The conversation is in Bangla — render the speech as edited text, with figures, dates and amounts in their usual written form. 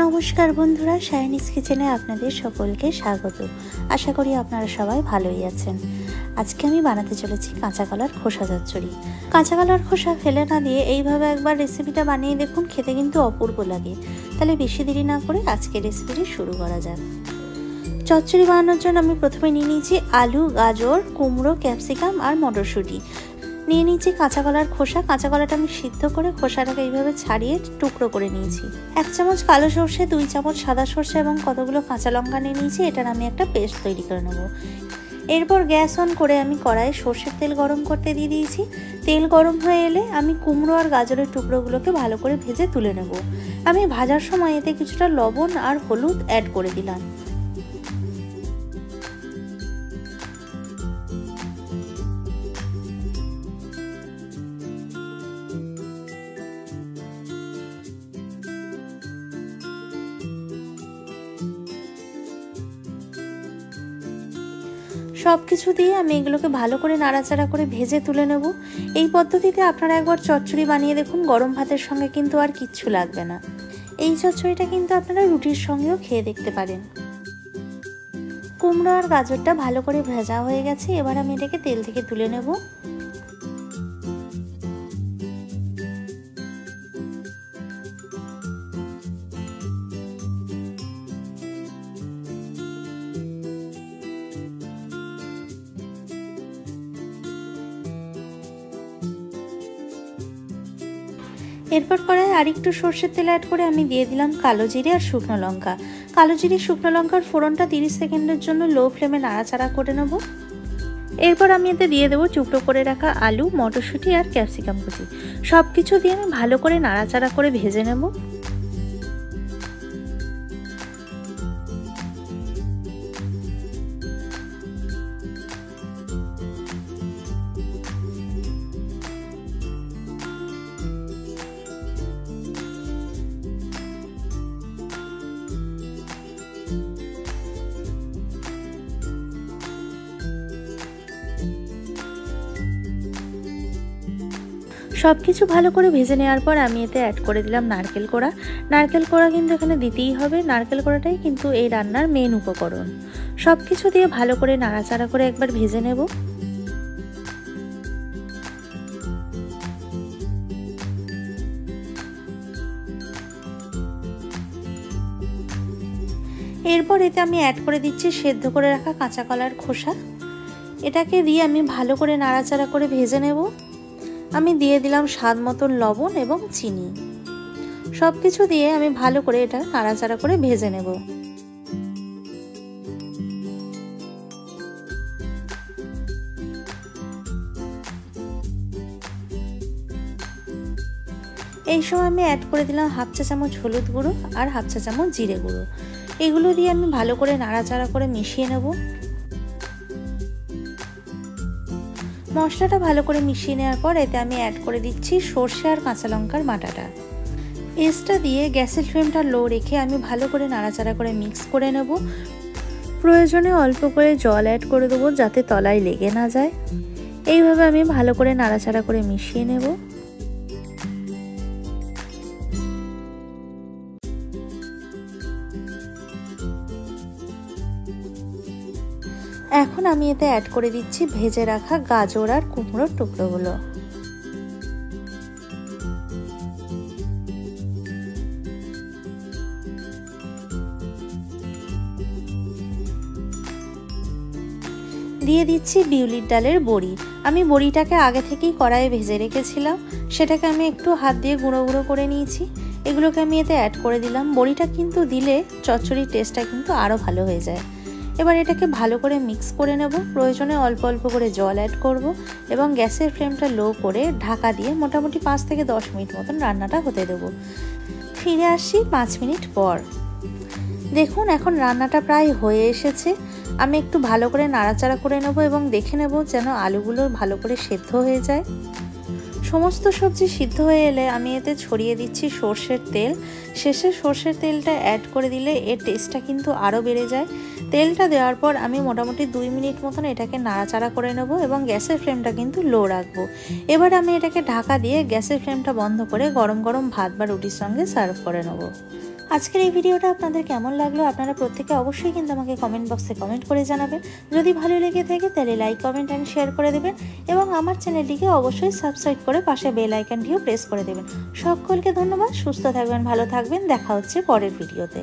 নমস্কার বন্ধুরা, শাইনিজ কিচেনে আপনাদের সকলকে স্বাগত। আশা করি আপনারা সবাই ভালোই আছেন। আজকে আমি বানাতে চলেছি কাঁচা কলার খোসা চচ্চড়ি। কাঁচা কলার খোসা ফেলে না দিয়ে এইভাবে একবার রেসিপিটা বানিয়ে দেখুন, খেতে কিন্তু অপূর্ব লাগে। তাহলে বেশি দেরি না করে আজকে রেসিপিটি শুরু করা যাক। চচ্চড়ি বানানোর জন্য আমি প্রথমে নিয়ে নিয়েছি আলু, গাজর, কুমড়ো, ক্যাপসিকাম আর মটরশুঁটি। নিয়ে নিয়েছি কাঁচা কলার খোসা। কাঁচা কলাটা আমি সিদ্ধ করে খোসাটাকে এইভাবে ছাড়িয়ে টুকরো করে নিয়েছি। 1 চামচ কালো সর্ষে, 2 চামচ সাদা সর্ষে এবং কতগুলো কাঁচা লঙ্কা নিয়ে নিয়েছি। এটার আমি একটা পেস্ট তৈরি করে নেব। এরপর গ্যাস অন করে আমি কড়াইয়ে সর্ষের তেল গরম করতে দিয়ে দিয়েছি। তেল গরম হয়ে এলে আমি কুমড়ো আর গাজরের টুকরোগুলোকে ভালো করে ভেজে তুলে নেব। আমি ভাজার সময় এতে কিছুটা লবণ আর হলুদ অ্যাড করে দিলাম। সব কিছু দিয়ে আমি এগুলোকে ভালো করে নাড়াচাড়া করে ভেজে তুলে নেব। এই পদ্ধতিতে আপনারা একবার চচ্চড়ি বানিয়ে দেখুন, গরম ভাতের সঙ্গে কিন্তু আর কিচ্ছু লাগবে না। এই চচ্চড়িটা কিন্তু আপনারা রুটির সঙ্গেও খেয়ে দেখতে পারেন। কুমড়ো আর গাজরটা ভালো করে ভাজা হয়ে গেছে। এবার আমি এটাকে তেল থেকে তুলে নেব। এরপর কড়াই আরেকটু সর্ষের তেল অ্যাড করে আমি দিয়ে দিলাম কালো জিরে আর শুকনো লঙ্কা। কালো জিরে শুকনো লঙ্কার ফোড়নটা 30 সেকেন্ডের জন্য লো ফ্লেমে নাড়াচাড়া করে নেব। এরপর আমি এতে দিয়ে দেবো টুকরো করে রাখা আলু, মটরশুঁটি আর ক্যাপসিকাম কুচি। সব কিছু দিয়ে আমি ভালো করে নাড়াচাড়া করে ভেজে নেব। সবকিছু ভালো করে ভেজে নেওয়ার পর আমি এতে অ্যাড করে দিলাম নারকেল কোড়া। নারকেল কোড়া কিন্তু এখানে দিতেই হবে। নারকেল কোড়াটাই কিন্তু এই রান্নার মেন উপকরণ। সবকিছু দিয়ে ভালো করে নাড়াচাড়া করে একবার ভেজে নেব। এরপর এতে আমি অ্যাড করে দিচ্ছি সেদ্ধ করে রাখা কাঁচা কলার খোসা। এটাকে দিয়ে আমি ভালো করে নাড়াচাড়া করে ভেজে নেব। আমি দিয়ে দিলাম স্বাদ মতন লবণ এবং চিনি। সব কিছু দিয়ে আমি ভালো করে এটা নাড়াচাড়া করে ভেজে নেব। এই সময় আমি অ্যাড করে দিলাম 1/2 চা চামচ হলুদ গুঁড়ো আর 1/2 চা চামচ জিরে গুঁড়ো। এগুলো দিয়ে আমি ভালো করে নাড়াচাড়া করে মিশিয়ে নেব। মশলাটা ভালো করে মিশিয়ে নেওয়ার পর এতে আমি অ্যাড করে দিচ্ছি সর্ষে আর কাঁচা লঙ্কার বাটাটা। পেস্টটা দিয়ে গ্যাসের ফ্লেমটা লো রেখে আমি ভালো করে নাড়াচাড়া করে মিক্স করে নেব। প্রয়োজনে অল্প করে জল অ্যাড করে দেবো যাতে তলায় লেগে না যায়। এইভাবে আমি ভালো করে নাড়াচাড়া করে মিশিয়ে নেব। এখন আমি এতে অ্যাড করে দিচ্ছি ভেজে রাখা গাজর আর কুমড়োর টুকরোগুলো। দিয়ে দিচ্ছি বিউলির ডালের বড়ি। আমি বড়িটাকে আগে থেকেই কড়াইয়ে ভেজে রেখেছিলাম। সেটাকে আমি একটু হাত দিয়ে গুঁড়ো গুঁড়ো করে নিয়েছি। এগুলোকে আমি এতে অ্যাড করে দিলাম। বড়িটা কিন্তু দিলে চচ্চড়ির টেস্টটা কিন্তু আরও ভালো হয়ে যায়। এবার এটাকে ভালো করে মিক্স করে নেব। প্রয়োজনে অল্প অল্প করে জল অ্যাড করব এবং গ্যাসের ফ্লেমটা লো করে ঢাকা দিয়ে মোটামুটি 5 থেকে 10 মিনিট মতন রান্নাটা হতে দেব। ফিরে আসছি 5 মিনিট পর। দেখুন এখন রান্নাটা প্রায় হয়ে এসেছে। আমি একটু ভালো করে নাড়াচাড়া করে নেব এবং দেখে নেব যেন আলুগুলো ভালো করে সেদ্ধ হয়ে যায়। সমস্ত সবজি সিদ্ধ হয়ে এলে আমি এতে ছড়িয়ে দিচ্ছি সর্ষের তেল। শেষে সর্ষের তেলটা অ্যাড করে দিলে এর টেস্টটা কিন্তু আরও বেড়ে যায়। তেলটা দেওয়ার পর আমি মোটামুটি 2 মিনিট মতন এটাকে নাড়াচাড়া করে নেব এবং গ্যাসের ফ্লেমটা কিন্তু লো রাখবো। এবার আমি এটাকে ঢাকা দিয়ে গ্যাসের ফ্লেমটা বন্ধ করে গরম গরম ভাত বা রুটির সঙ্গে সার্ভ করে নেব। আজকের এই ভিডিওটা আপনাদের কেমন লাগলো আপনারা প্রত্যেকে অবশ্যই কিন্তু আমাকে কমেন্ট বক্সে কমেন্ট করে জানাবেন। যদি ভালো লেগে থাকে তাহলে লাইক, কমেন্ট অ্যান্ড শেয়ার করে দেবেন এবং আমার চ্যানেলটিকে অবশ্যই সাবস্ক্রাইব করে পাশে বেল আইকনটিও প্রেস করে দেবেন। সকলকে ধন্যবাদ। সুস্থ থাকবেন, ভালো থাকবেন। দেখা হচ্ছে পরের ভিডিওতে।